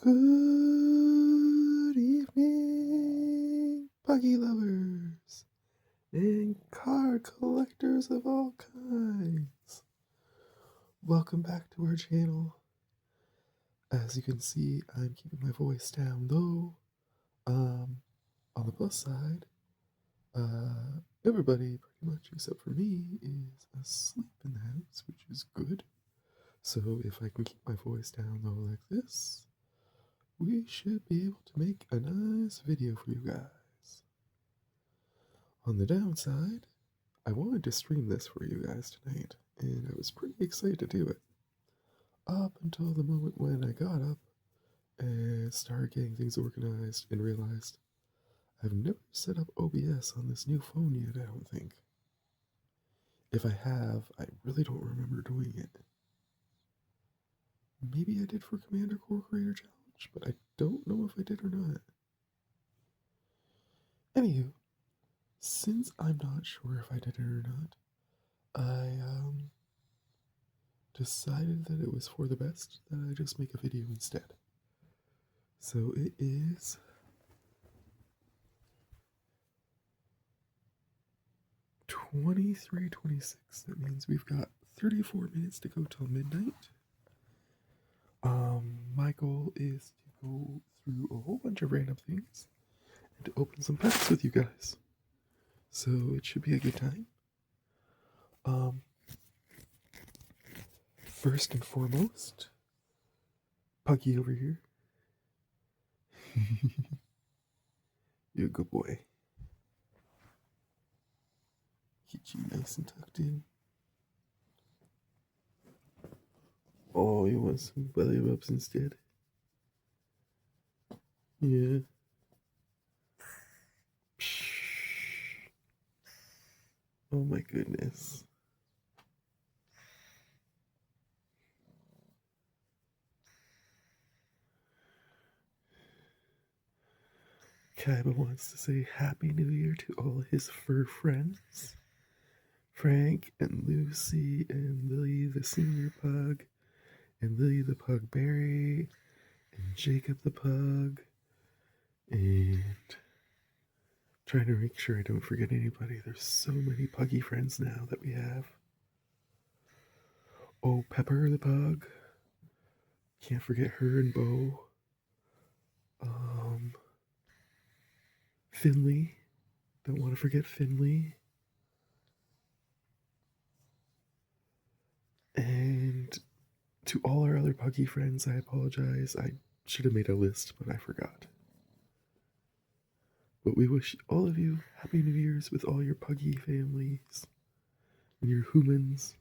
Good evening, buggy lovers and car collectors of all kinds. Welcome back to our channel. As you can see, I'm keeping my voice down though. On the plus side, everybody pretty much except for me is asleep in the house, which is good. So if I can keep my voice down though like this, we should be able to make a nice video for you guys. On the downside, I wanted to stream this for you guys tonight, and I was pretty excited to do it. Up until the moment when I got up and started getting things organized and realized I've never set up OBS on this new phone yet, I don't think. If I have, I really don't remember doing it. Maybe I did for Commander Core Creator Challenge, but I don't know if I did or not. Anywho, since I'm not sure if I did it or not, I decided that it was for the best that I just make a video instead. So it is 23:26. That means we've got 34 minutes to go till midnight. My goal is to go through a whole bunch of random things and to open some packs with you guys. So it should be a good time. First and foremost, Puggy over here. You're a good boy. Get you nice and tucked in. Oh, you want some belly rubs instead? Yeah. Oh my goodness. Kaiba wants to say Happy New Year to all his fur friends. Frank and Lucy and Lily the senior pug and Lily the pug berry and Jacob the pug and trying to make sure I don't forget anybody. There's so many puggy friends now that we have. Oh, Pepper the pug. Can't forget her and Bo. Finley. Don't want to forget Finley. And to all our other puggy friends, I apologize. I should have made a list, but I forgot. But we wish all of you Happy New Year's with all your puggy families and your humans.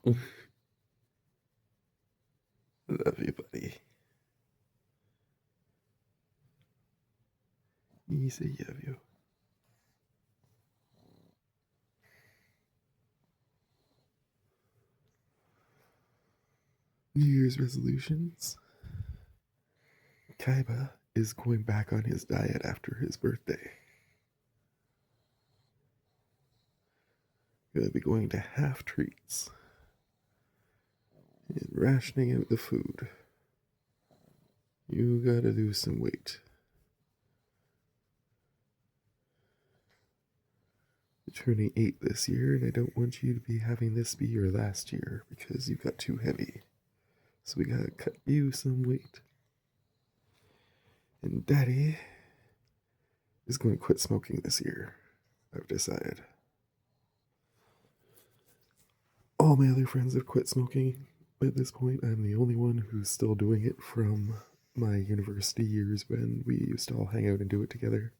Love you, buddy. You say love you. New Year's resolutions. Kaiba is going back on his diet after his birthday. Gonna be going to half treats and rationing out the food. You gotta lose some weight. You're turning 8 this year, and I don't want you to be having this be your last year because you got too heavy. So we gotta cut you some weight. And Daddy is going to quit smoking this year, I've decided. All my other friends have quit smoking. At this point, I'm the only one who's still doing it from my university years when we used to all hang out and do it together.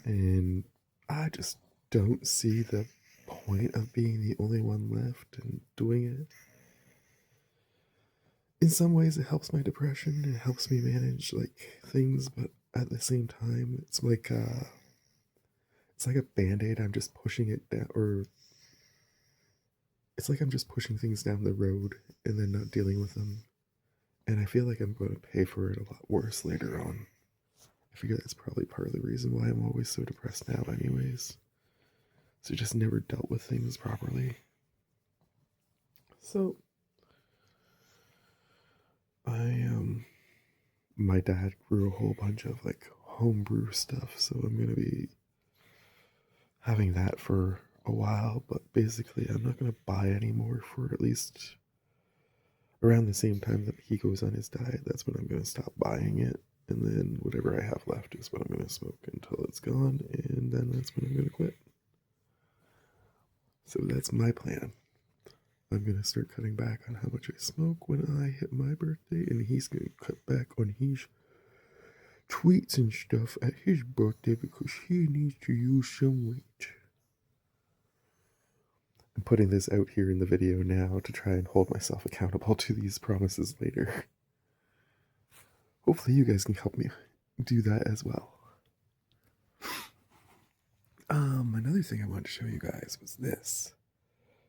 And I just don't see the point of being the only one left and doing it. In some ways, it helps my depression. It helps me manage like things, but at the same time, it's like a band-aid. I'm just pushing it down, or it's like I'm just pushing things down the road and then not dealing with them. And I feel like I'm going to pay for it a lot worse later on. I figure that's probably part of the reason why I'm always so depressed now, anyways. So just never dealt with things properly. So my dad grew a whole bunch of like homebrew stuff, so I'm gonna be having that for a while, but basically I'm not gonna buy anymore for at least around the same time that he goes on his diet. That's when I'm gonna stop buying it, and then whatever I have left is what I'm gonna smoke until it's gone, and then that's when I'm gonna quit. So that's my plan. I'm gonna start cutting back on how much I smoke when I hit my birthday, and he's gonna cut back on his tweets and stuff at his birthday because he needs to lose some weight. I'm putting this out here in the video now to try and hold myself accountable to these promises later. Hopefully you guys can help me do that as well. Another thing I wanted to show you guys was this.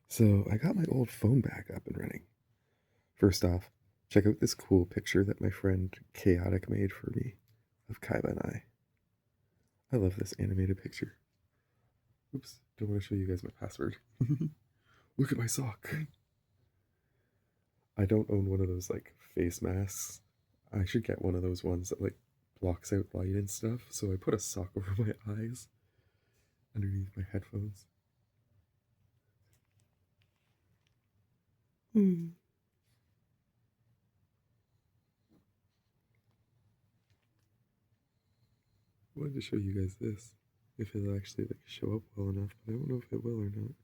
So I got my old phone back up and running. First off, check out this cool picture that my friend Chaotic made for me of Kaiba and I. I love this animated picture. Oops, don't want to show you guys my password. Look at my sock. I don't own one of those like face masks. I should get one of those ones that like blocks out light and stuff. So I put a sock over my eyes underneath my headphones. I wanted to show you guys this, if it'll actually like show up well enough, but I don't know if it will or not.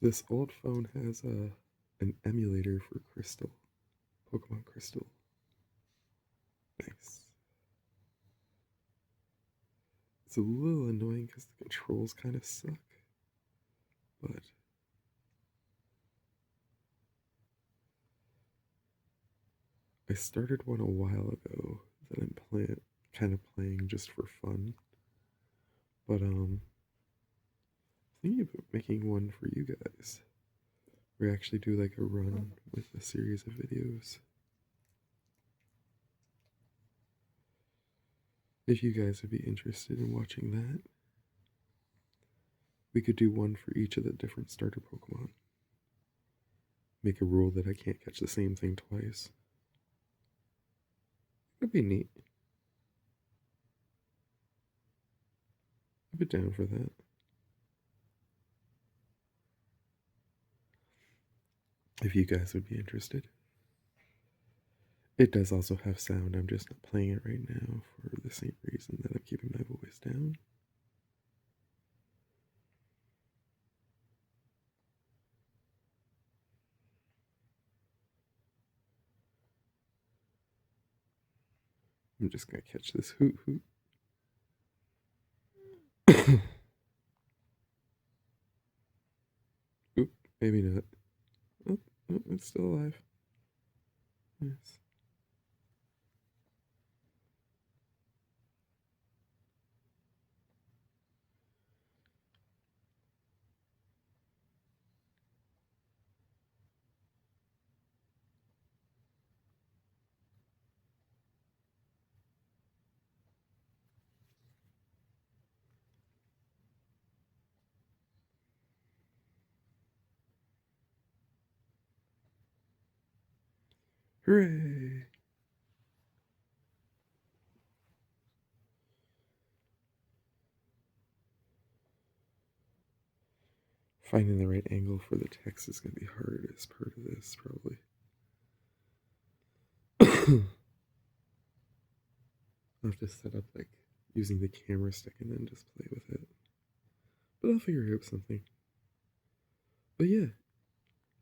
This old phone has an emulator for Crystal, Pokemon Crystal. Nice. It's a little annoying because the controls kind of suck, but I started one a while ago that I'm kind of playing just for fun. But thinking about making one for you guys. We actually do like a run with a series of videos. If you guys would be interested in watching that, we could do one for each of the different starter Pokemon. Make a rule that I can't catch the same thing twice. That'd be neat. I'd be down for that. If you guys would be interested. It does also have sound, I'm just not playing it right now for the same reason that I'm keeping my voice down. I'm just gonna catch this hoot hoot. Oop, maybe not. Oh, oh, it's still alive. Yes. Hooray! Finding the right angle for the text is going to be hard as part of this, probably. I'll have to set up like using the camera stick and then just play with it. But I'll figure out something. But yeah,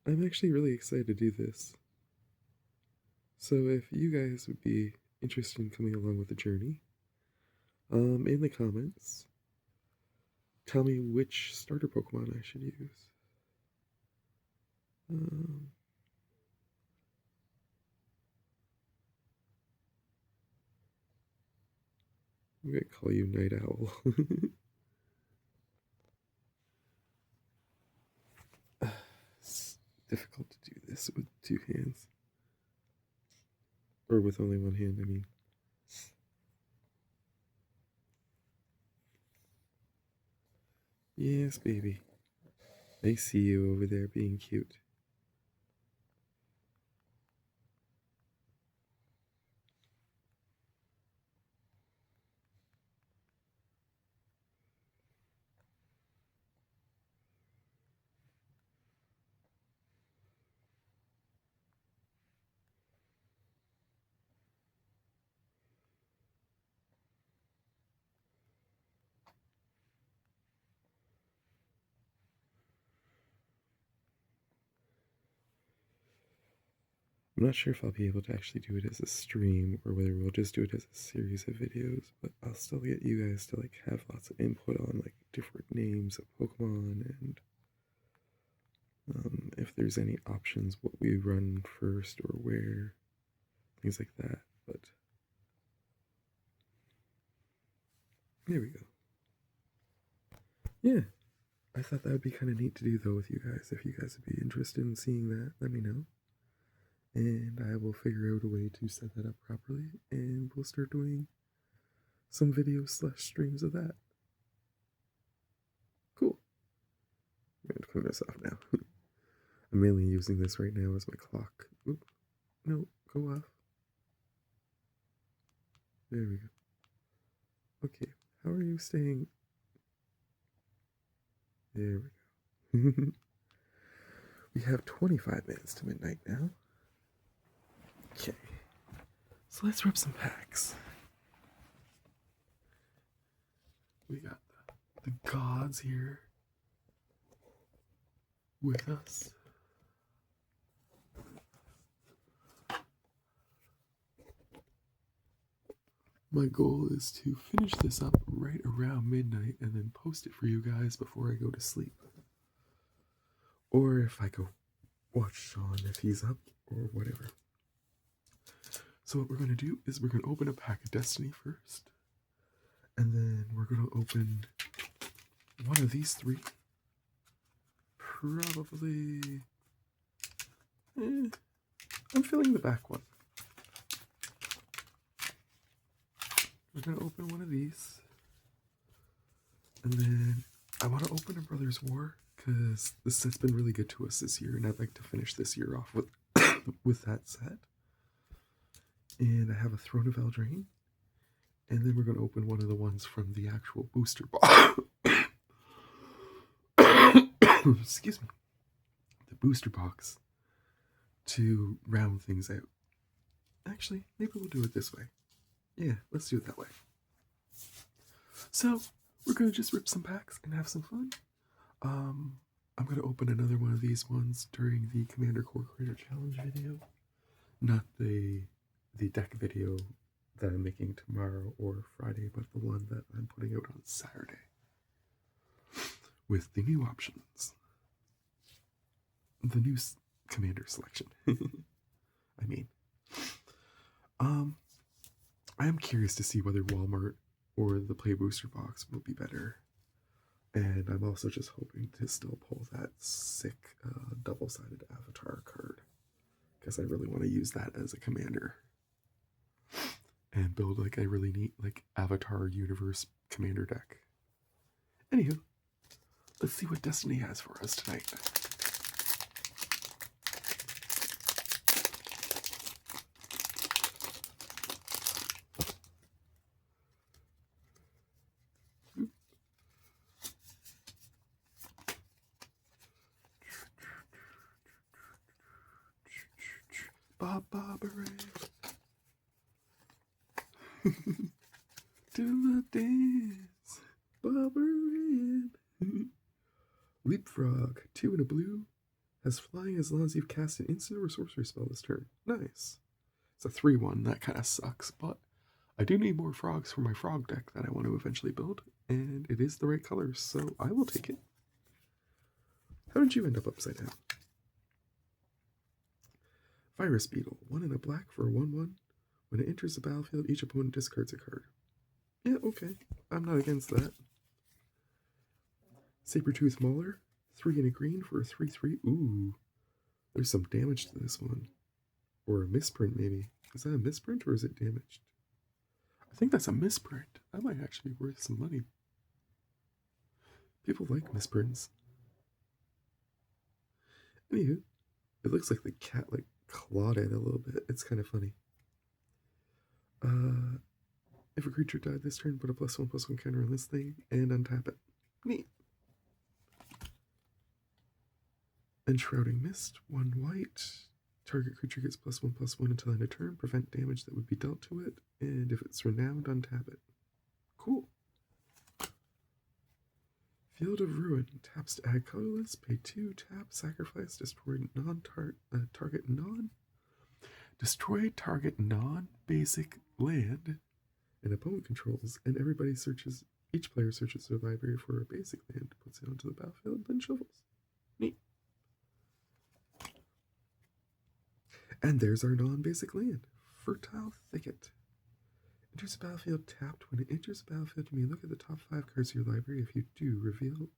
I'm actually really excited to do this. So if you guys would be interested in coming along with the journey, in the comments, tell me which starter Pokemon I should use. I'm gonna call you Night Owl. It's difficult to do this with two hands. Or with only one hand, I mean. Yes, baby. I see you over there being cute. I'm not sure if I'll be able to actually do it as a stream or whether we'll just do it as a series of videos, but I'll still get you guys to like have lots of input on like different names of Pokemon and if there's any options, what we run first or where, things like that. But there we go. Yeah, I thought that would be kind of neat to do though with you guys. If you guys would be interested in seeing that, let me know. And I will figure out a way to set that up properly, and we'll start doing some videos / streams of that. Cool. I'm going to turn this off now. I'm mainly using this right now as my clock. Oop. No, go off. There we go. Okay, how are you staying? There we go. We have 25 minutes to midnight now. Okay, so let's rip some packs. We got the gods here with us. My goal is to finish this up right around midnight and then post it for you guys before I go to sleep. Or if I go watch Sean if he's up or whatever. So what we're going to do is we're going to open a pack of Destiny first. And then we're going to open one of these three. Probably... I'm feeling the back one. We're going to open one of these. And then I want to open a Brothers War because this set's been really good to us this year. And I'd like to finish this year off with, with that set. And I have a Throne of Eldraine. And then we're going to open one of the ones from the actual booster box. Excuse me. The booster box to round things out. Actually, maybe we'll do it this way. Yeah, let's do it that way. So, we're going to just rip some packs and have some fun. I'm going to open another one of these ones during the Commander Core Creator Challenge video. Not the deck video that I'm making tomorrow or Friday, but the one that I'm putting out on Saturday. With the new options. The new Commander selection. I mean. I am curious to see whether Walmart or the Play Booster box will be better. And I'm also just hoping to still pull that sick double-sided Avatar card. Because I really want to use that as a commander. And build like a really neat like Avatar universe commander deck. Anywho, let's see what Destiny has for us tonight. Do the dance, Barbarian. Leapfrog, 2 and a blue, has flying as long as you've cast an instant or sorcery spell this turn. Nice. It's a 3/1, that kind of sucks, but I do need more frogs for my frog deck that I want to eventually build, and it is the right colors, so I will take it. How did you end up upside down? Virus Beetle, 1 and a black for a 1/1. When it enters the battlefield, each opponent discards a card. Yeah, okay. I'm not against that. Sabertooth Mauler, 3 and a green for a 3/3. Ooh, there's some damage to this one. Or a misprint, maybe. Is that a misprint or is it damaged? I think that's a misprint. That might actually be worth some money. People like misprints. Anywho, it looks like the cat like clawed it a little bit. It's kind of funny. If a creature died this turn, put a +1/+1 counter on this thing and untap it. Neat. Enshrouding Mist, 1 white. Target creature gets +1/+1 until end of turn. Prevent damage that would be dealt to it. And if it's renowned, untap it. Cool. Field of Ruin. Taps to add colorless. Pay 2. Tap. Sacrifice. Destroy target non-basic land an opponent controls, and each player searches their library for a basic land, puts it onto the battlefield, then shuffles. Neat. And there's our non-basic land, Fertile Thicket. Enters the battlefield tapped. When it enters the battlefield, you may look at the top 5 cards of your library. If you do, reveal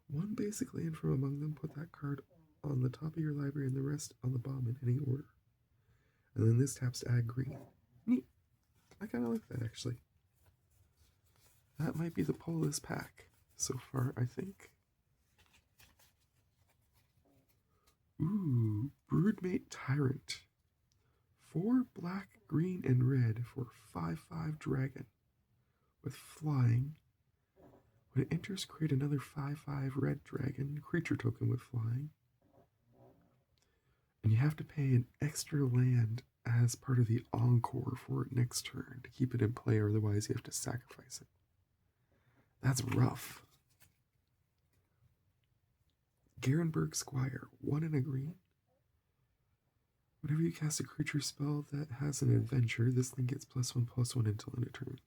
1 basic land from among them, put that card on the top of your library and the rest on the bottom in any order. And then this taps to add green. Neat. I kind of like that, actually. That might be the pull of this pack so far, I think. Ooh, Broodmate Tyrant. 4 black, green, and red for 5/5 dragon with flying. When it enters, create another 5/5 red dragon creature token with flying. And you have to pay an extra land as part of the encore for it next turn to keep it in play, or otherwise you have to sacrifice it. That's rough. Garenberg Squire, 1 and a green. Whenever you cast a creature spell that has an adventure, this thing gets +1/+1 until end of turn.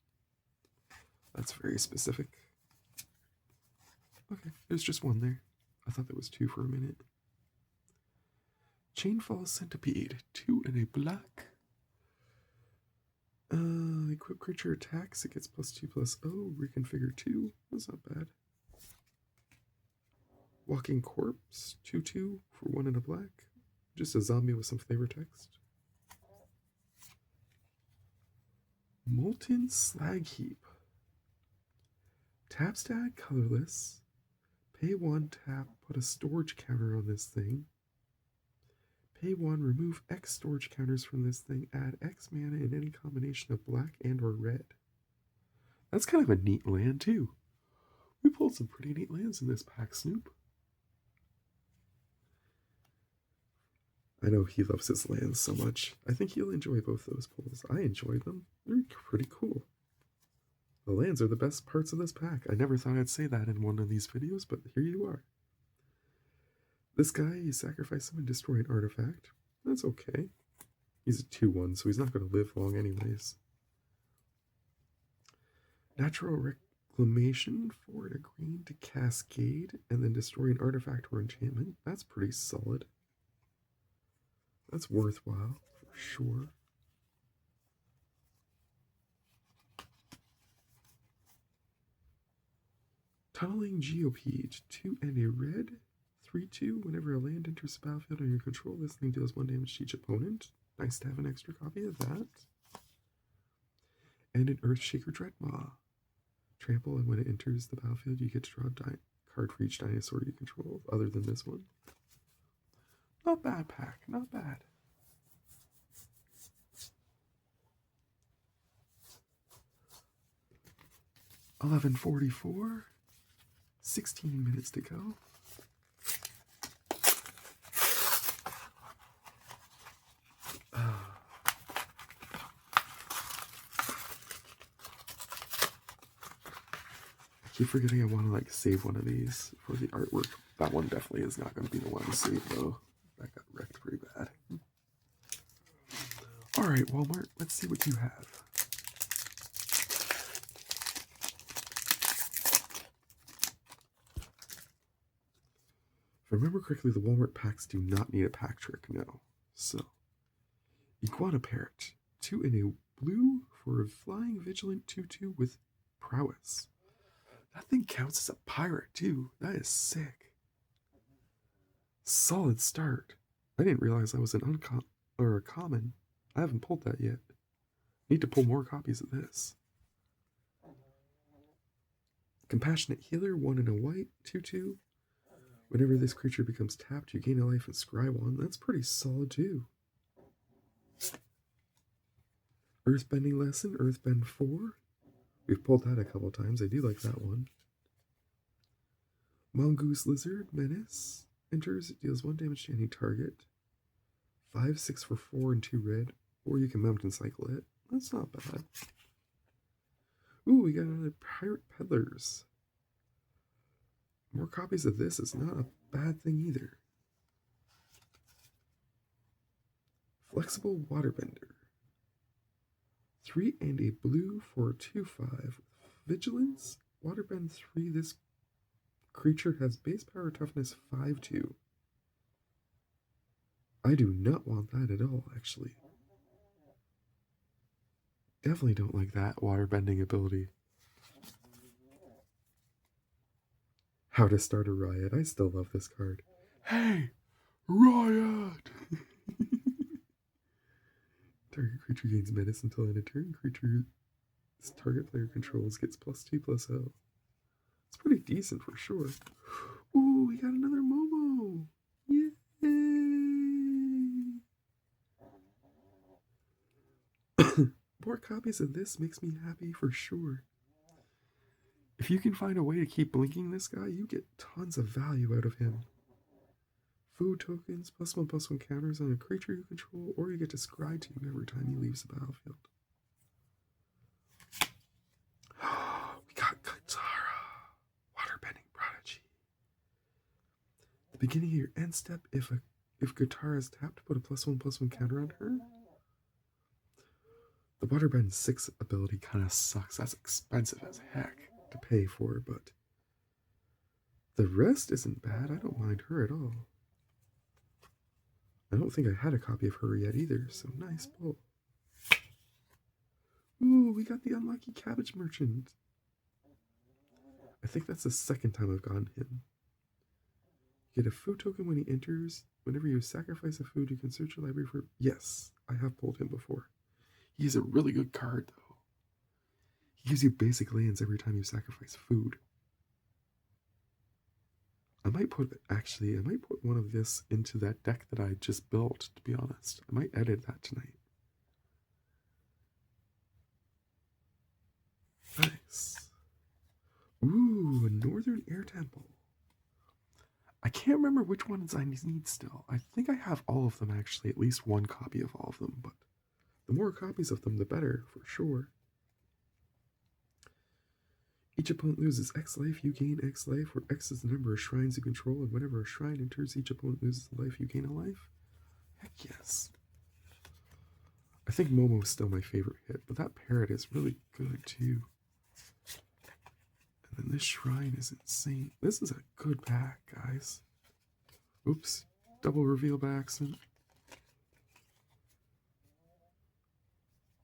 That's very specific. Okay, there's just 1 there. I thought there was 2 for a minute. Chainfall Centipede, 2 and a black. Equip creature attacks, it gets +2/+0, reconfigure 2. That's not bad. Walking Corpse, 2/2 for 1 and a black. Just a zombie with some flavor text. Molten Slag Heap. Taps to add colorless. Pay 1, tap, put a storage counter on this thing. Pay 1, remove X storage counters from this thing, add X mana in any combination of black and or red. That's kind of a neat land too. We pulled some pretty neat lands in this pack, Snoop. I know he loves his lands so much. I think he'll enjoy both those pulls. I enjoyed them. They're pretty cool. The lands are the best parts of this pack. I never thought I'd say that in one of these videos, but here you are. This guy, you sacrifice him and destroy an artifact. That's okay. He's a 2/1, so he's not going to live long anyways. Natural Reclamation, 4 and a green to cascade, and then destroy an artifact or enchantment. That's pretty solid. That's worthwhile, for sure. Tunneling Geopede, 2 and a red. 3/2. Whenever a land enters the battlefield under your control, this thing deals 1 damage to each opponent. Nice to have an extra copy of that. And an Earthshaker Dreadmaw. Trample, and when it enters the battlefield, you get to draw a card for each dinosaur you control, other than this one. Not bad pack, not bad. $11.44. 16 minutes to go. I keep forgetting I want to like save one of these for the artwork. That one definitely is not going to be the one to save though. That got wrecked pretty bad. Alright, Walmart, let's see what you have. If I remember correctly, the Walmart packs do not need a pack trick, no. So, Iguana Parrot, 2 and a blue for a flying vigilant 2/2 with prowess. That thing counts as a pirate too. That is sick. Solid start. I didn't realize that was an a common. I haven't pulled that yet. Need to pull more copies of this. Compassionate Healer, 1 and a white, 2/2. Whenever this creature becomes tapped, you gain a life and scry 1. That's pretty solid too. Earthbending Lesson, Earthbend 4. We've pulled that a couple times. I do like that one. Mongoose Lizard, Menace. Enters, it deals 1 damage to any target. 5/6 for 4 and 2 red. Or you can Mountain Cycle it. That's not bad. Ooh, we got another Pirate Peddlers. More copies of this is not a bad thing either. Flexible Waterbender. 3 and a blue for a 2/5. Vigilance. Waterbend 3. This creature has base power toughness 5/2. I do not want that at all, actually. Definitely don't like that waterbending ability. How to Start a Riot. I still love this card. Hey, Riot! Target creature gains menace until end of turn. Creature's target player controls gets +2/+0. It's pretty decent for sure. Ooh, we got another Momo! Yay! More copies of this makes me happy for sure. If you can find a way to keep blinking this guy, you get tons of value out of him. Food tokens, +1/+1 counters on a creature you control, or you get to scry 2 every time he leaves the battlefield. We got Katara, Waterbending Prodigy. At the beginning of your end step, if Katara is tapped, put a +1/+1 counter on her. The Waterbend 6 ability kind of sucks. That's expensive as heck to pay for, but the rest isn't bad. I don't mind her at all. I don't think I had a copy of her yet either, so nice pull. Ooh, we got the Unlucky Cabbage Merchant. I think that's the second time I've gotten him. Get a food token when he enters. Whenever you sacrifice a food, you can search your library for... Yes, I have pulled him before. He's a really good card, though. He gives you basic lands every time you sacrifice food. I might put one of this into that deck that I just built, to be honest. I might edit that tonight. Nice. Ooh, a Northern Air Temple. I can't remember which ones I need still. I think I have all of them, actually. At least one copy of all of them, but the more copies of them, the better, for sure. Each opponent loses X life, you gain X life, where X is the number of shrines you control, and whenever a shrine enters, each opponent loses a life, you gain a life. Heck yes. I think Momo is still my favorite hit, but that parrot is really good too. And then this shrine is insane. This is a good pack, guys. Oops. Double reveal by accident.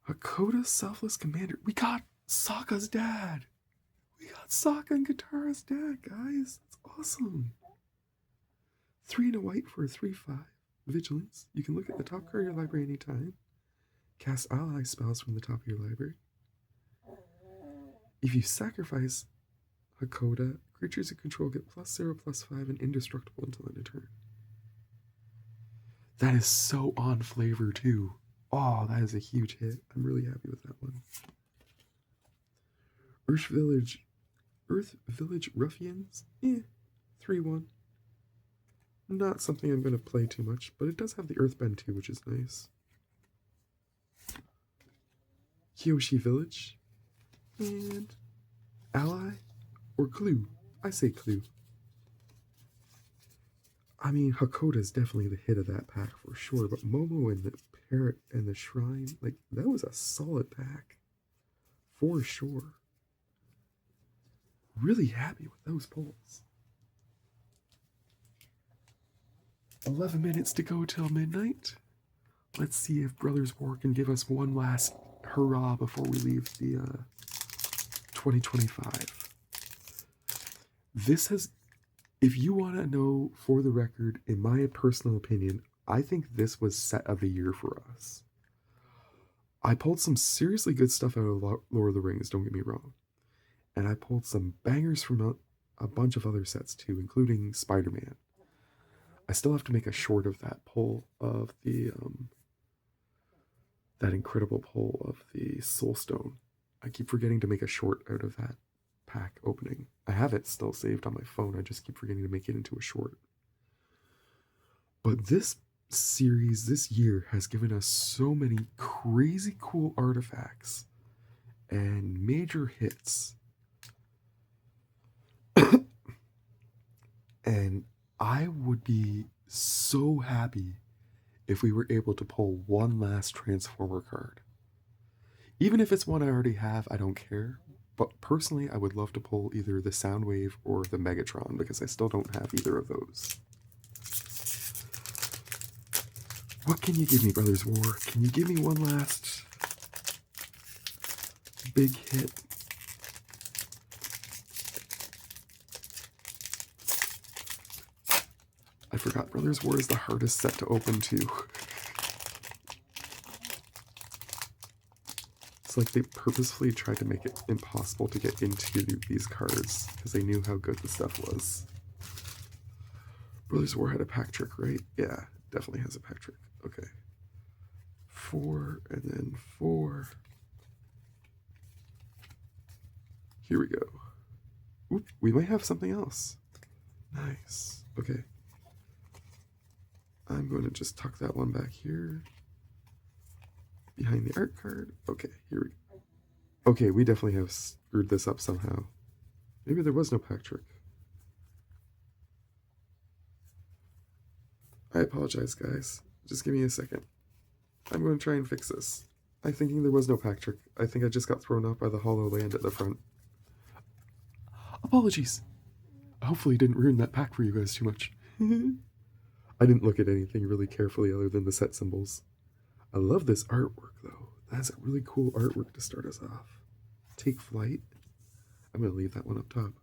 Hakoda Selfless Commander. We got Sokka's dad. We got Sokka and Katara's dad, guys. That's awesome. 3 and a white for a 3/5. Vigilance. You can look at the top card of your library anytime. Cast ally spells from the top of your library. If you sacrifice Hakoda, creatures you control get +0/+5 and indestructible until end of turn. That is so on flavor too. Oh, that is a huge hit. I'm really happy with that one. Earth Village Ruffians. 3/1. Not something I'm going to play too much, but it does have the Earthbend too, which is nice. Kyoshi Village. And Ally or Clue. I say Clue. I mean, Hakoda is definitely the hit of that pack for sure, but Momo and the Parrot and the Shrine, like, that was a solid pack. For sure. Really happy with those pulls. 11 minutes to go till midnight. Let's see if Brothers War can give us one last hurrah before we leave the 2025. This has, if you want to know for the record, in my personal opinion, I think this was set of the year for us. I pulled some seriously good stuff out of Lord of the Rings, don't get me wrong. And I pulled some bangers from a bunch of other sets too, including Spider-Man. I still have to make a short of that pull of the that incredible pull of the Soulstone. I keep forgetting to make a short out of that pack opening. I have it still saved on my phone. I just keep forgetting to make it into a short. But this series this year has given us so many crazy cool artifacts and major hits. And I would be so happy if we were able to pull one last Transformer card. Even if it's one I already have, I don't care. But personally, I would love to pull either the Soundwave or the Megatron because I still don't have either of those. What can you give me, Brothers War? Can you give me one last big hit? I forgot Brothers War is the hardest set to open too. It's like they purposefully tried to make it impossible to get into these cards because they knew how good the stuff was. Brothers War had a pack trick, right? Yeah, definitely has a pack trick. Okay. 4 and then 4. Here we go. Oop, we might have something else. Nice. Okay. I'm going to just tuck that one back here. Behind the art card. Okay, here we go. Okay, we definitely have screwed this up somehow. Maybe there was no pack trick. I apologize, guys. Just give me a second. I'm going to try and fix this. I'm thinking there was no pack trick. I think I just got thrown off by the hollow land at the front. Apologies. Hopefully didn't ruin that pack for you guys too much. I didn't look at anything really carefully other than the set symbols. I love this artwork, though. That's a really cool artwork to start us off. Take Flight. I'm going to leave that one up top.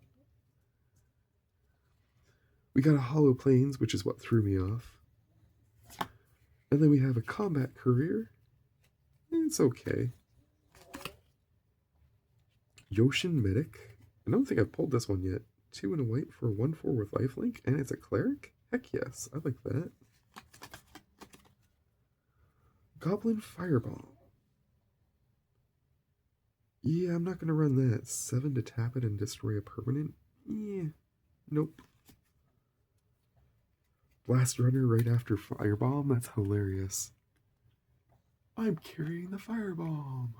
We got a Hollow Plains, which is what threw me off. And then we have a Combat Career. It's okay. Yoshin Medic. I don't think I've pulled this one yet. 2 and a white for 1/4 with lifelink, and it's a cleric? Heck yes, I like that. Goblin Fireball. Yeah, I'm not going to run that. 7 to tap it and destroy a permanent? Yeah, nope. Blast Runner right after Firebomb? That's hilarious. I'm carrying the Firebomb.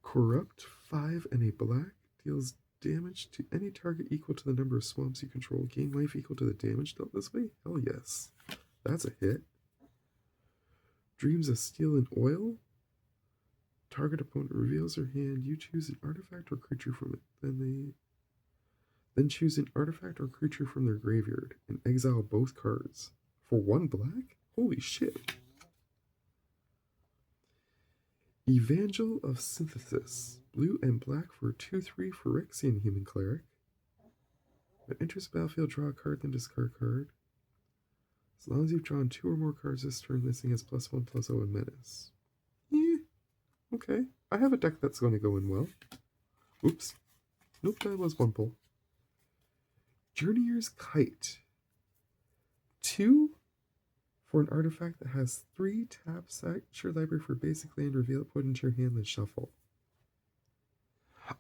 Corrupt 5 and a black deals damage to any target equal to the number of swamps you control. Gain life equal to the damage dealt this way? Hell yes. That's a hit. Dreams of Steel and Oil. Target opponent reveals their hand. You choose an artifact or creature from it. Then choose an artifact or creature from their graveyard and exile both cards. For 1 black? Holy shit. Evangel of Synthesis. Blue and black for 2/3 Phyrexian Human Cleric. When enters the battlefield, draw a card, then discard a card. As long as you've drawn 2 or more cards this turn, this thing has +1/+0 and menace. Yeah, okay. I have a deck that's going to go in well. Oops. Nope, that was 1 pull. Journeyer's Kite. 2 for an artifact that has 3 tap, search your library for basic land, reveal it, put into your hand, then shuffle.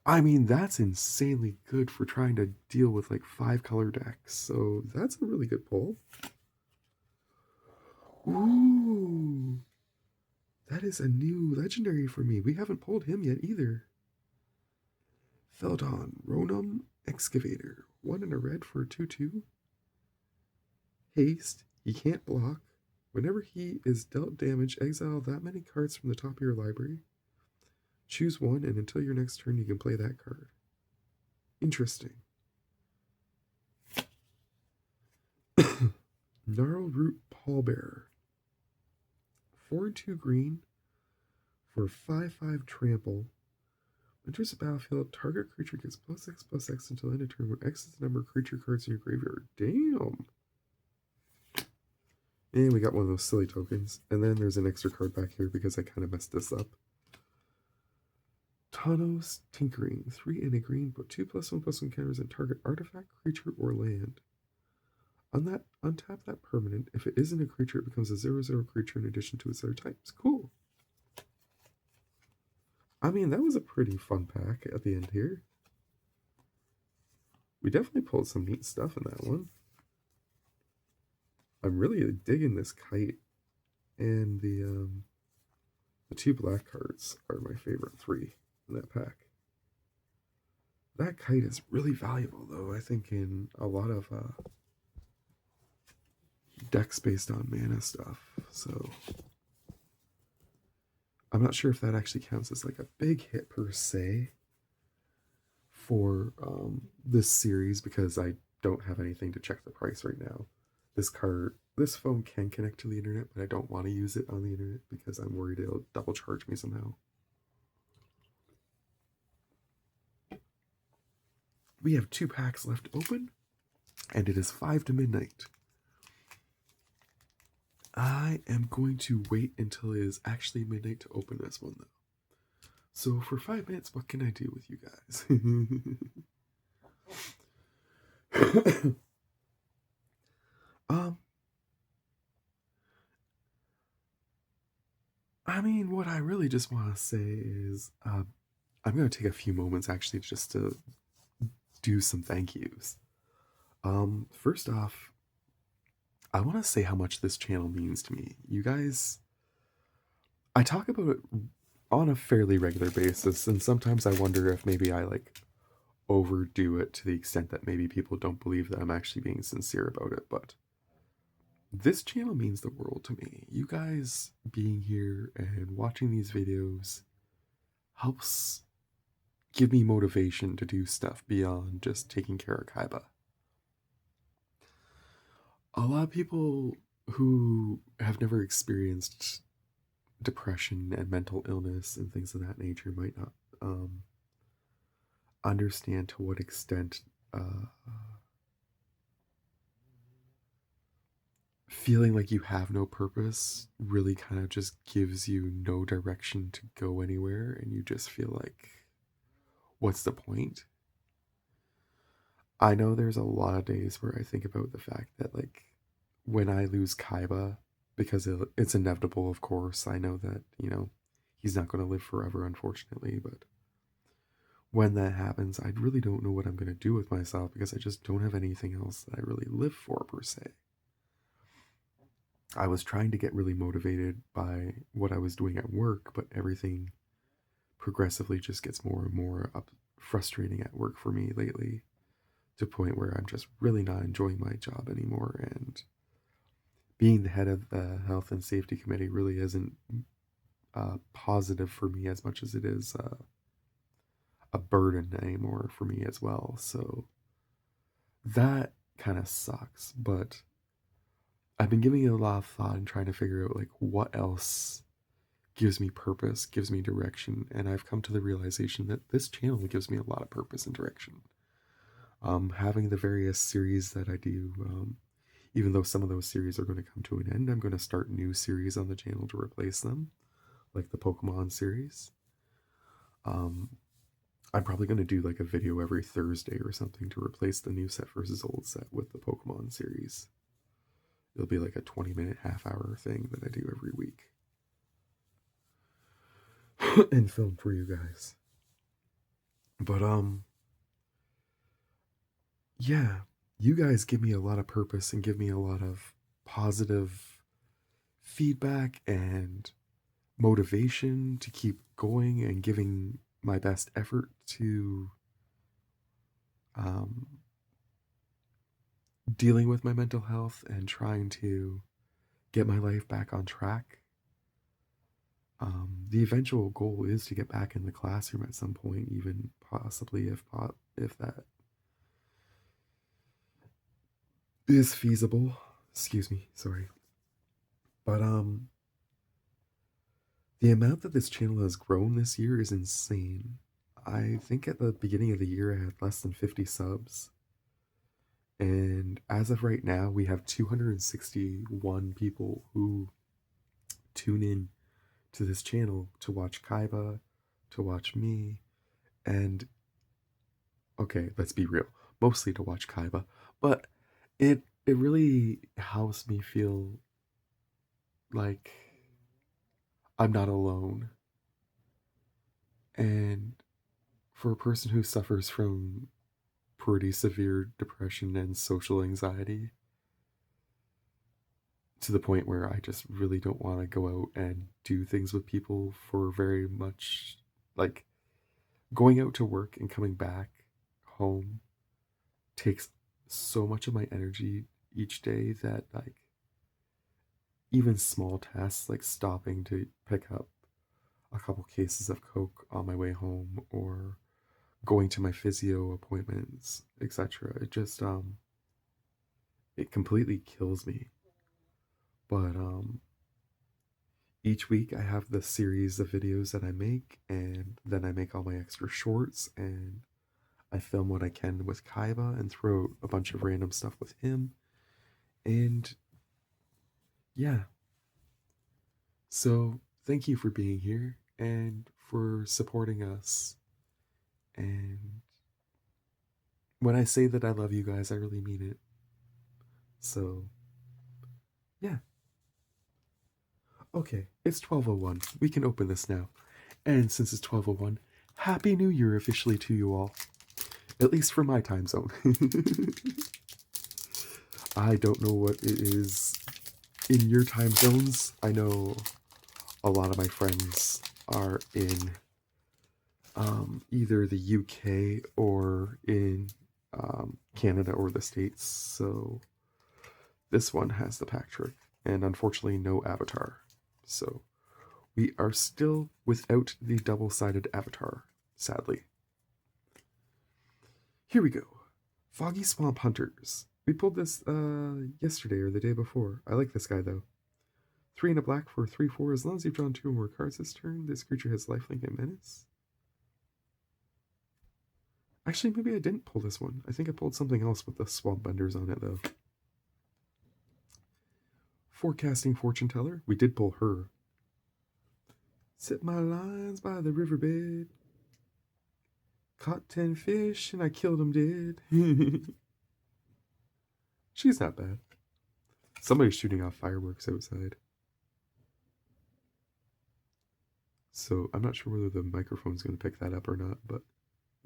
I mean, that's insanely good for trying to deal with like 5 color decks, so that's a really good pull. Ooh, that is a new legendary for me. We haven't pulled him yet either. Feldon, Ronom Excavator. 1 and a red for a 2/2. Haste, he can't block. Whenever he is dealt damage, exile that many cards from the top of your library. Choose 1, and until your next turn, you can play that card. Interesting. Gnarlroot Pallbearer. 4 and 2 green for 5/5 trample. Enters the battlefield, target creature gets +X/+X until end of turn when X is the number of creature cards in your graveyard. Damn! And we got one of those silly tokens. And then there's an extra card back here because I kind of messed this up. Hanos Tinkering. 3 and a green, put 2+1/+1 counters on target artifact, creature, or land. Untap that permanent. If it isn't a creature, it becomes a 0/0 creature in addition to its other types. Cool. I mean, that was a pretty fun pack at the end here. We definitely pulled some neat stuff in that one. I'm really digging this kite, and the 2 black cards are my favorite 3 in that pack. That kite is really valuable, though, I think, in a lot of decks based on mana stuff. So I'm not sure if that actually counts as like a big hit per se for this series, because I don't have anything to check the price right now. This phone can connect to the internet, but I don't want to use it on the internet because I'm worried it'll double charge me somehow. We have 2 packs left open, and it is 5 to midnight. I am going to wait until it is actually midnight to open this one, though. So for 5 minutes, what can I do with you guys? I mean, what I really just want to say is, I'm going to take a few moments actually just to do some thank yous. First off, I want to say how much this channel means to me. You guys, I talk about it on a fairly regular basis, and sometimes I wonder if maybe I like overdo it to the extent that maybe people don't believe that I'm actually being sincere about it, but this channel means the world to me. You guys being here and watching these videos helps give me motivation to do stuff beyond just taking care of Kaiba. A lot of people who have never experienced depression and mental illness and things of that nature might not understand to what extent feeling like you have no purpose really kind of just gives you no direction to go anywhere, and you just feel like, what's the point? I know there's a lot of days where I think about the fact that, like, when I lose Kaiba, because it's inevitable, of course, I know that, you know, he's not going to live forever, unfortunately, but when that happens, I really don't know what I'm going to do with myself, because I just don't have anything else that I really live for, per se. I was trying to get really motivated by what I was doing at work, but everything progressively just gets more and more frustrating at work for me lately, to a point where I'm just really not enjoying my job anymore, and being the head of the health and safety committee really isn't positive for me as much as it is a burden anymore for me as well. So that kind of sucks, but I've been giving it a lot of thought and trying to figure out like what else gives me purpose, gives me direction, and I've come to the realization that this channel gives me a lot of purpose and direction. Having the various series that I do, even though some of those series are going to come to an end, I'm going to start new series on the channel to replace them, like the Pokemon series. I'm probably going to do like a video every Thursday or something to replace the new set versus old set with the Pokemon series. It'll be like a 20-minute, half-hour thing that I do every week and film for you guys. But yeah, you guys give me a lot of purpose and give me a lot of positive feedback and motivation to keep going and giving my best effort to dealing with my mental health and trying to get my life back on track. The eventual goal is to get back in the classroom at some point, even possibly if that is feasible. Excuse me, sorry. But the amount that this channel has grown this year is insane. I think at the beginning of the year I had less than 50 subs. And as of right now, we have 261 people who tune in to this channel to watch Kaiba, to watch me, And okay, let's be real, mostly to watch Kaiba, but it really helps me feel like I'm not alone. And for a person who suffers from pretty severe depression and social anxiety, to the point where I just really don't want to go out and do things with people for very much, like going out to work and coming back home takes so much of my energy each day that, like, even small tasks like stopping to pick up a couple cases of coke on my way home or going to my physio appointments, etc., it completely kills me. But each week I have the series of videos that I make, and then I make all my extra shorts, and I film what I can with Kaiba and throw a bunch of random stuff with him. And yeah, so thank you for being here and for supporting us. And when I say that I love you guys, I really mean it. So yeah. Okay, it's 12:01. We can open this now. And since it's 12:01, Happy New Year officially to you all. At least for my time zone. I don't know what it is in your time zones. I know a lot of my friends are in either the UK or in Canada or the States. So this one has the pack trick, and unfortunately no avatar. So we are still without the double-sided avatar, sadly. Here we go. Foggy Swamp Hunters. We pulled this yesterday or the day before. I like this guy though. 3 and a black for 3/4. As long as you've drawn 2 or more cards this turn, this creature has lifelink and menace. Actually, maybe I didn't pull this one. I think I pulled something else with the Swamp Benders on it though. Forecasting Fortune Teller. We did pull her. Set my lines by the riverbed. Caught 10 fish and I killed them dead. She's not bad. Somebody's shooting off fireworks outside. So I'm not sure whether the microphone's going to pick that up or not, but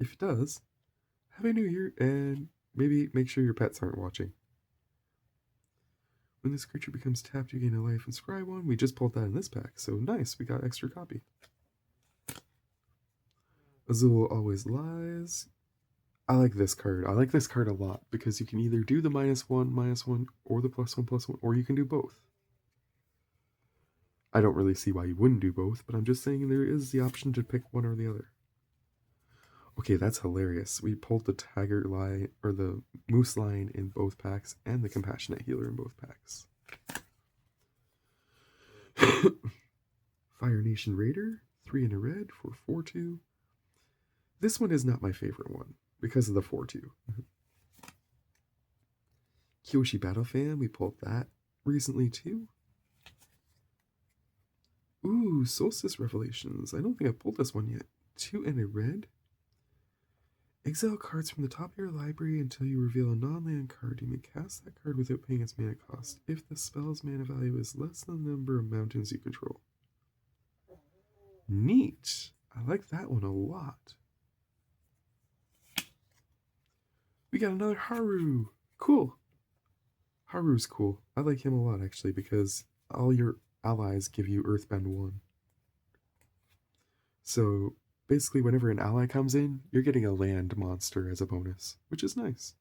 if it does, Happy New Year, and maybe make sure your pets aren't watching. When this creature becomes tapped, you gain a life and scry 1. We just pulled that in this pack, so nice, we got extra copy. Azul Always Lies. I like this card. I like this card a lot because you can either do the -1/-1 or the +1/+1, or you can do both. I don't really see why you wouldn't do both, but I'm just saying there is the option to pick one or the other. Okay, that's hilarious. We pulled the Tiger Lion, or the Moose Lion in both packs, and the Compassionate Healer in both packs. Fire Nation Raider, 3 and a red for 4/2. This one is not my favorite one because of the 4/2. Kyoshi Battle Fan, we pulled that recently too. Ooh, Solstice Revelations. I don't think I pulled this one yet. 2 and a red. Exile cards from the top of your library until you reveal a non-land card. You may cast that card without paying its mana cost if the spell's mana value is less than the number of mountains you control. Neat. I like that one a lot. We got another Haru. Cool. Haru's cool. I like him a lot actually because all your allies give you Earthbend 1. So basically whenever an ally comes in, you're getting a land monster as a bonus, which is nice.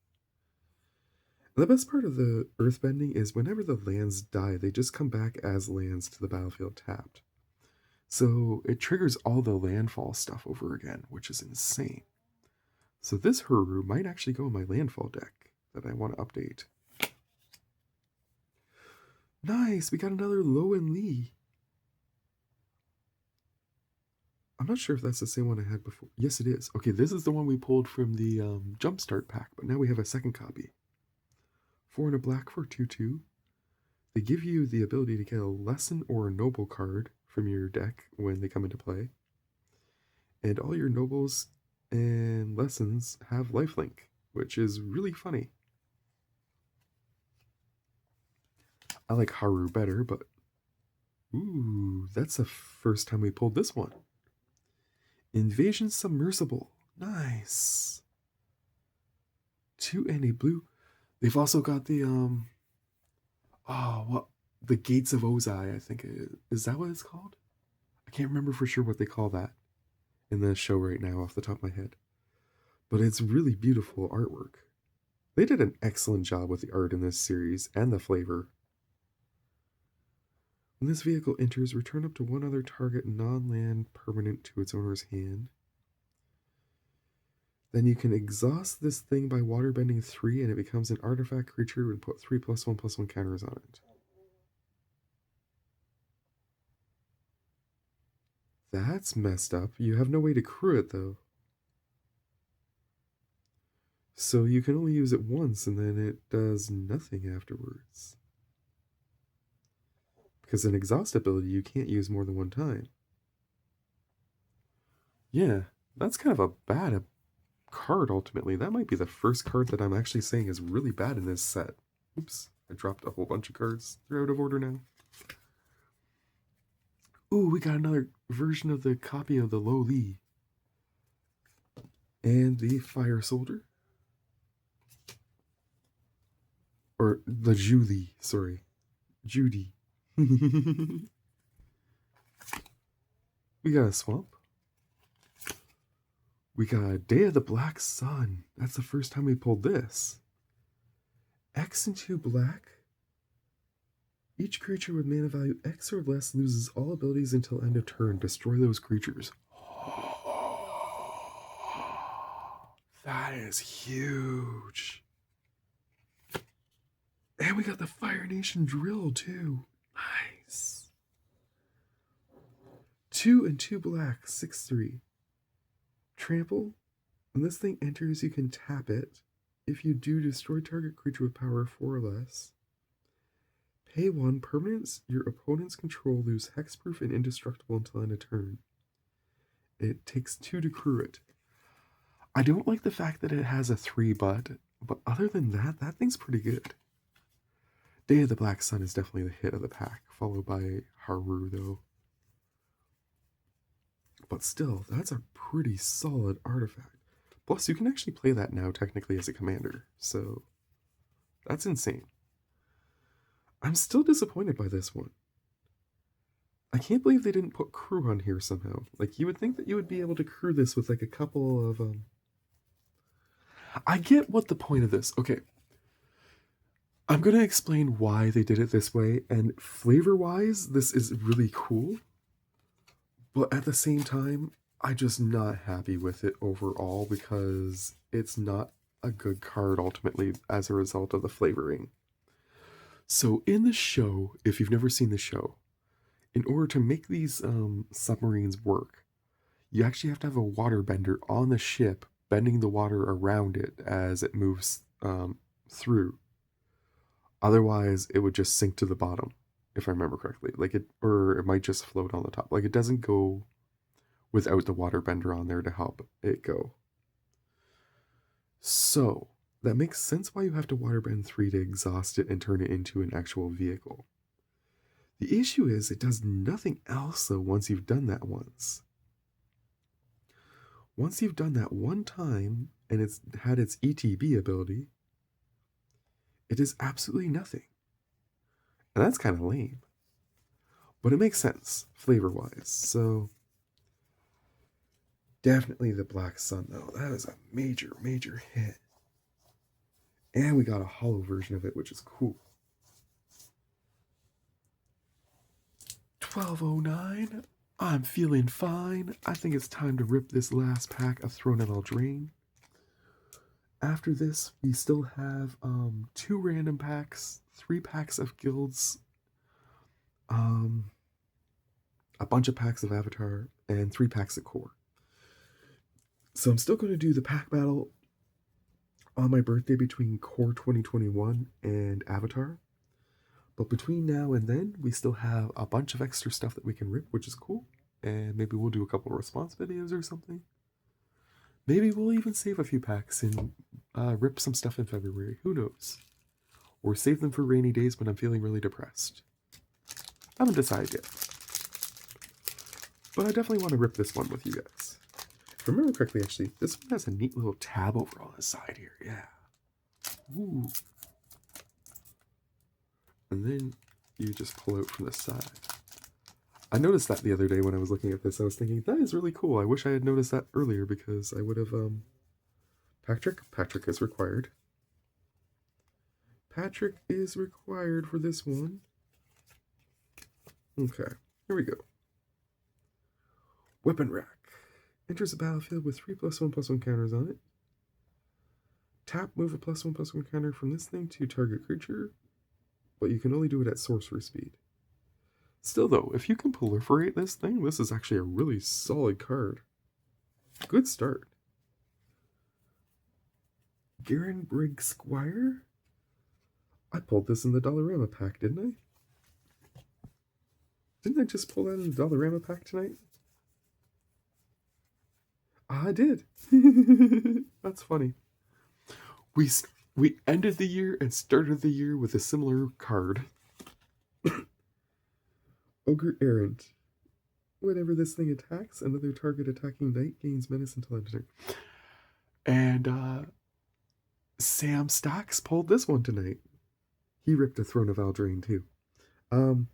The best part of the earthbending is whenever the lands die, they just come back as lands to the battlefield tapped. So it triggers all the landfall stuff over again, which is insane. So this Haru might actually go in my landfall deck that I want to update. Nice, we got another Lowen Lee. I'm not sure if that's the same one I had before. Yes, it is. Okay, this is the one we pulled from the Jumpstart pack, but now we have a second copy. 4 and a black for 2/2. They give you the ability to get a lesson or a noble card from your deck when they come into play. And all your nobles and lessons have lifelink, which is really funny. I like Haru better, but ooh, that's the first time we pulled this one. Invasion Submersible. Nice. 2 and a blue. They've also got the the Gates of Ozai, I think it is. Is that what it's called? I can't remember for sure what they call that in the show right now off the top of my head. But it's really beautiful artwork. They did an excellent job with the art in this series and the flavor. When this vehicle enters, return up to one other target non-land permanent to its owner's hand. Then you can exhaust this thing by waterbending 3 and it becomes an artifact creature and put 3+1/+1 counters on it. That's messed up. You have no way to crew it though. So you can only use it once and then it does nothing afterwards. Because an exhaust ability you can't use more than one time. Yeah, that's kind of a bad card ultimately. That might be the first card that I'm actually saying is really bad in this set. Oops, I dropped a whole bunch of cards. They're out of order now. Ooh, we got another version of the copy of the Lo Li. And the Fire Soldier. Or the Julie, sorry. Judy. We got a Swamp. We got Day of the Black Sun. That's the first time we pulled this. X and 2 black. Each creature with mana value X or less loses all abilities until end of turn. Destroy those creatures. That is huge. And we got the Fire Nation Drill too. Nice. 2 and 2 black, 6/3. Trample. When this thing enters, you can tap it. If you do, destroy target creature with power 4 or less. Pay 1. Permanents your opponent's control lose hexproof and indestructible until end of turn. It takes 2 to crew it. I don't like the fact that it has a 3 but other than that, that thing's pretty good. Day of the Black Sun is definitely the hit of the pack, followed by Haru though. But still, that's a pretty solid artifact. Plus, you can actually play that now technically as a commander, so that's insane. I'm still disappointed by this one. I can't believe they didn't put crew on here somehow. Like, you would think that you would be able to crew this with like a couple of I get what the point of this. Okay. I'm going to explain why they did it this way, and flavor-wise, this is really cool. But at the same time, I'm just not happy with it overall because it's not a good card ultimately as a result of the flavoring. So in the show, if you've never seen the show, in order to make these submarines work, you actually have to have a waterbender on the ship bending the water around it as it moves through. Otherwise, it would just sink to the bottom, if I remember correctly. Or it might just float on the top. Like, it doesn't go without the waterbender on there to help it go. So, that makes sense why you have to waterbend 3 to exhaust it and turn it into an actual vehicle. The issue is it does nothing else though once you've done that once. Once you've done that one time and it's had its ETB ability, it does absolutely nothing. And that's kind of lame. But it makes sense, flavor-wise. So, definitely the Black Sun, though. That is a major, major hit. And we got a hollow version of it, which is cool. 1209. I'm feeling fine. I think it's time to rip this last pack of Throne of Eldraine. After this, we still have 2 random packs, 3 packs of guilds, a bunch of packs of Avatar, and 3 packs of core. So I'm still going to do the pack battle on my birthday between Core 2021 and Avatar. But between now and then, we still have a bunch of extra stuff that we can rip, which is cool. And maybe we'll do a couple of response videos or something. Maybe we'll even save a few packs and rip some stuff in February. Who knows? Or save them for rainy days when I'm feeling really depressed. I haven't decided yet. But I definitely want to rip this one with you guys. If I remember correctly, actually, this one has a neat little tab over on the side here. Yeah. Ooh. And then you just pull out from the side. I noticed that the other day when I was looking at this. I was thinking, that is really cool. I wish I had noticed that earlier because I would have, Patrick is required. Patrick is required for this one. Okay, here we go. Weapon rack. Enters the battlefield with 3+1/+1 counters on it. Tap, move a +1/+1 counter from this thing to target creature, but you can only do it at sorcery speed. Still though, if you can proliferate this thing, this is actually a really solid card. Good start. Garen Briggs Squire? I pulled this in the Dollarama pack, didn't I? Didn't I just pull that in the Dollarama pack tonight? I did. That's funny. We ended the year and started the year with a similar card. Ogre Errant. Whenever this thing attacks, another target attacking knight gains menace until end of turn. And Sam Stacks pulled this one tonight. He ripped a Throne of Eldraine too. And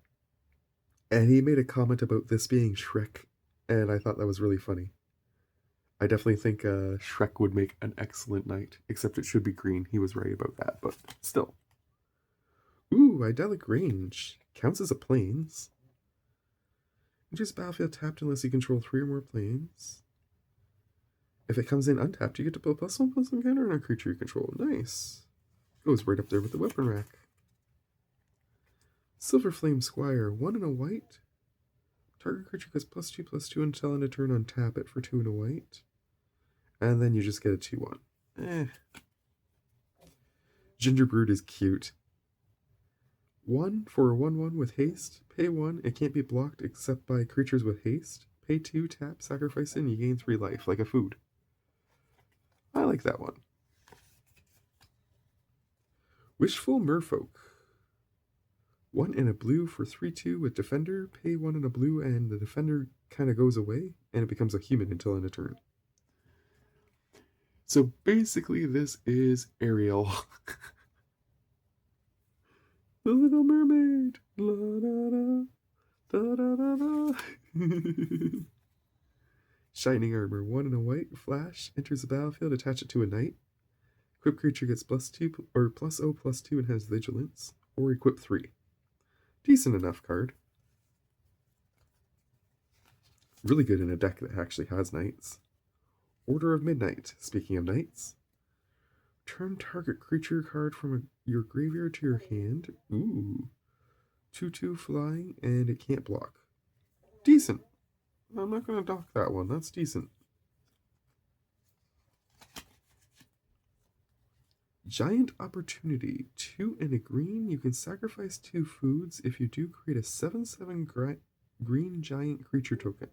he made a comment about this being Shrek, and I thought that was really funny. I definitely think Shrek would make an excellent knight, except it should be green. He was right about that, but still. Ooh, Idyllic Range. Counts as a plains. Enters battlefield tapped unless you control 3 or more planes. If it comes in untapped, you get to put a +1/+1 counter on a creature you control. Nice. Goes right up there with the weapon rack. Silver Flame Squire. 1 and a white. Target creature gets +2/+2 until end of turn, untap it for 2 and a white. And then you just get a 2/1. Gingerbread is cute. 1 for a 1/1 with haste. Pay 1. It can't be blocked except by creatures with haste. Pay 2, tap, sacrifice it, and you gain 3 life, like a food. I like that one. Wishful Merfolk. 1 in a blue for 3/2 with Defender. Pay 1 in a blue, and the Defender kind of goes away, and it becomes a human until end of turn. So basically, this is Ariel. The Little Mermaid. La da da da da da. Shining Armor. 1 in a white. Flash. Enters the battlefield. Attach it to a knight. Equip creature gets +2 or +0/+2 and has vigilance. Or equip 3. Decent enough card. Really good in a deck that actually has knights. Order of Midnight. Speaking of knights. Turn target creature card from your graveyard to your hand. Ooh. 2/2 flying, and it can't block. Decent. I'm not going to dock that one. That's decent. Giant Opportunity. 2 and a green. You can sacrifice 2 foods. If you do, create a 7/7 green giant creature token.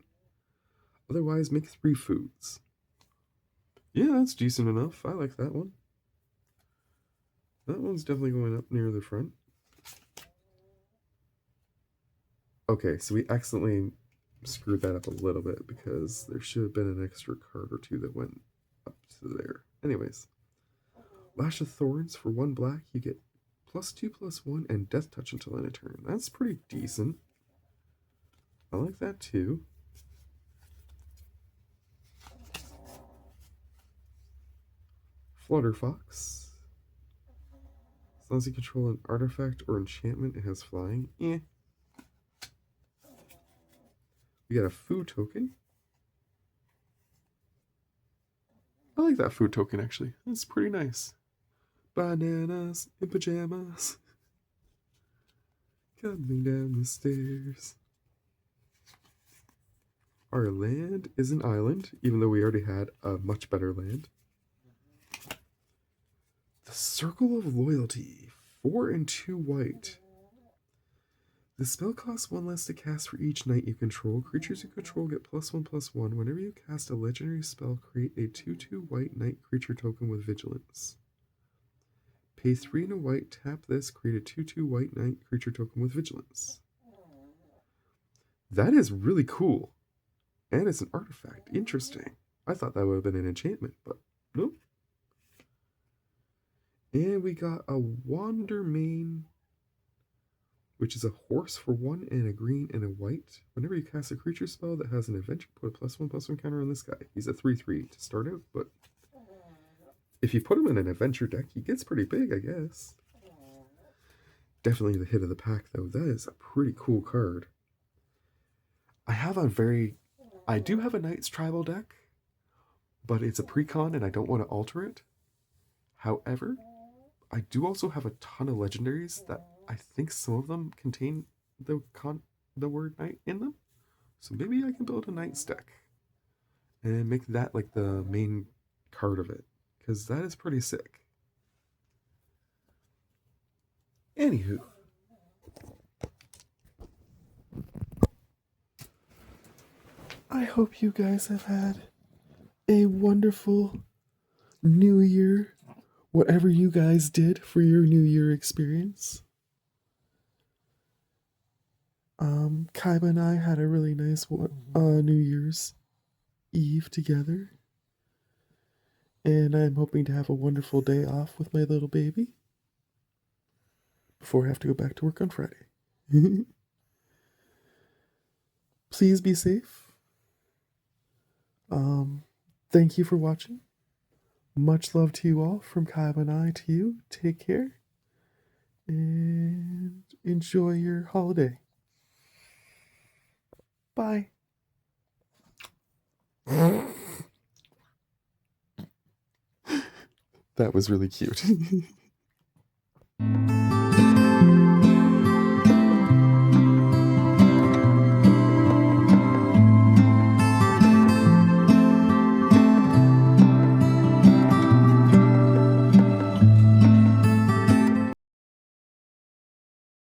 Otherwise, make 3 foods. Yeah, that's decent enough. I like that one. That one's definitely going up near the front. Okay, so we accidentally screwed that up a little bit because there should have been an extra card or 2 that went up to there. Anyways. Lash of Thorns for 1 black. You get +2/+1 and Death Touch until end of turn. That's pretty decent. I like that too. Flutterfox. As long as you control an artifact or enchantment, it has flying. Eh. We got a food token. I like that food token actually. It's pretty nice. Bananas in pajamas. Coming down the stairs. Our land is an island, even though we already had a much better land. The Circle of Loyalty. 4 and 2 white. The spell costs 1 less to cast for each knight you control. Creatures you control get +1/+1. Whenever you cast a legendary spell, create a 2/2 white knight creature token with vigilance. Pay 3 and a white, tap this, create a 2/2 white knight creature token with vigilance. That is really cool. And it's an artifact. Interesting. I thought that would have been an enchantment, but nope. And we got a Wandermane, which is a horse for 1 and a green and a white. Whenever you cast a creature spell that has an adventure, put a +1/+1 counter on this guy. He's a 3/3 to start out, but if you put him in an adventure deck, he gets pretty big, I guess. Definitely the hit of the pack, though. That is a pretty cool card. I do have a Knight's Tribal deck, but it's a precon and I don't want to alter it. However, I do also have a ton of legendaries that I think some of them contain the word knight in them. So maybe I can build a Knight's deck and make that like the main card of it, because that is pretty sick. Anywho. I hope you guys have had a wonderful New Year, whatever you guys did for your New Year experience. Kaiba and I had a really nice New Year's Eve together. And I'm hoping to have a wonderful day off with my little baby before I have to go back to work on Friday. Please be safe. Thank you for watching. Much love to you all from Kaiba and I to you. Take care and enjoy your holiday. Bye. That was really cute.